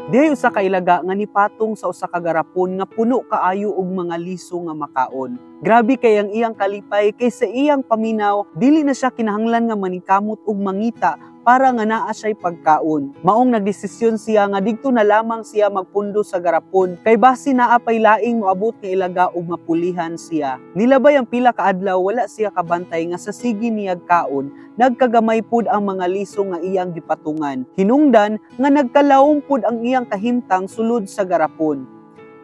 Diay usa ka ilaga nga nipatong sa usa ka garapon nga puno kaayo og mga liso nga makaon. Grabe kay ang iyang kalipay kay sa iyang paminaw dili na siya kinahanglan nga maningkamot og mangita para nga naa siya'y pagkaon. Maong nagdesisyon siya nga didto na lamang siya magpundo sa garapon kay basi naa pay laing moabot nga ilaga ug mapulihan siya. Nilabay ang pila ka adlaw wala siya kabantay nga sa sige niyag kaon, nagkagamay pud ang mga liso nga iyang gipatungan. Hinungdan nga nagkalawom pud ang iyang kahimtang sulod sa garapon.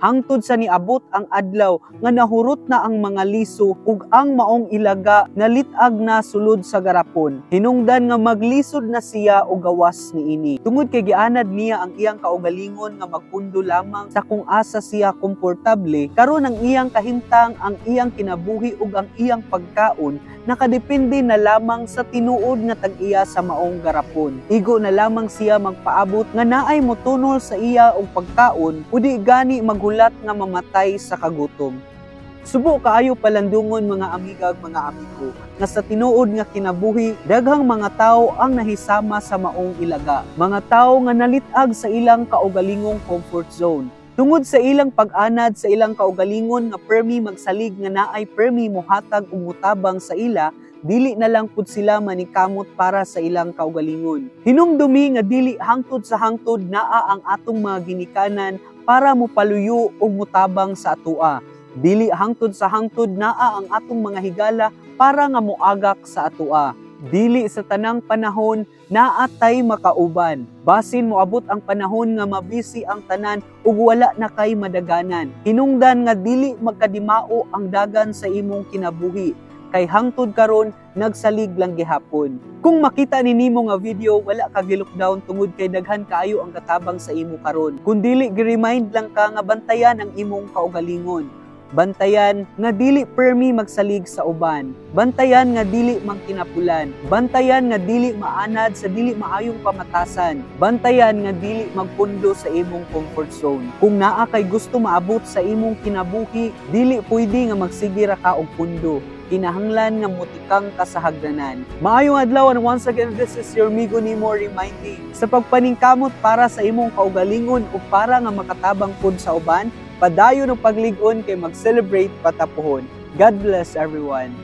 Hangtod sa niabot ang adlaw nga nahurot na ang mga liso ug ang maong ilaga nalitag na sulod sa garapon. Hinungdan nga maglisod na siya og gawas niini. Tungod kay gianad niya ang iyang kaugalingon nga magpundo lamang sa kung asa siya komportable, karon ang iyang kahimtang, ang iyang kinabuhi ug ang iyang pagkaon nakadepende na lamang sa tinuod nga tag-iya sa maong garapon. Igo na lamang siya magpaabot nga naay motunol sa iya og pagkaon o di gani maghulat nga mamatay sa kagutom. Subo kaayo palandungon mga amiga ug mga amigo nga sa tinuod nga kinabuhi daghang mga tawo ang nahisama sa maong ilaga. Mga tawo nga nalitag sa ilang kaugalingong comfort zone. Tungod sa ilang pag-anad sa ilang kaugalingon nga permi magsalig nga naay permi mohatag og mutabang sa ila, dili na lang pud sila manikamot para sa ilang kaugalingon. Hinumdumi nga dili hangtod sa hangtod naa ang atong mga ginikanan para mopaluyo og mutabang sa atoa. Dili hangtod sa hangtod naa ang atong mga higala para nga moagak sa atoa. Dili sa tanang panahon naatay makauban. Basin moabot ang panahon nga mabisi ang tanan ug wala na kay madaganan. Hinungdan nga dili magkadimao ang dagan sa imong kinabuhi. Kay hangtod karon nagsalig lang gihapon. Kung makita ni nimo nga video, wala ka gi-lockdown tungod kay daghan kaayo ang katabang sa imo karon. Kun dili gi-remind lang ka nga bantayan ang imong kaugalingon. Bantayan nga dili permi magsalig sa uban. Bantayan nga dili magkinapulan. Bantayan nga dili maanad sa dili maayong pamatasan. Bantayan nga dili magpundo sa imong comfort zone. Kung naa kay gusto maabot sa imong kinabuhi, dili pwede nga magsigira ka og pundo. Kinahanglan nga mutikang ka sa hagdanan. Maayong adlaw, and once again, this is your Migo Nimo reminding sa pagpaningkamot para sa imong kaugalingon o para nga makatabang pud sa uban, padayon og paglig-on kay mag-celebrate patapuhon. God bless everyone.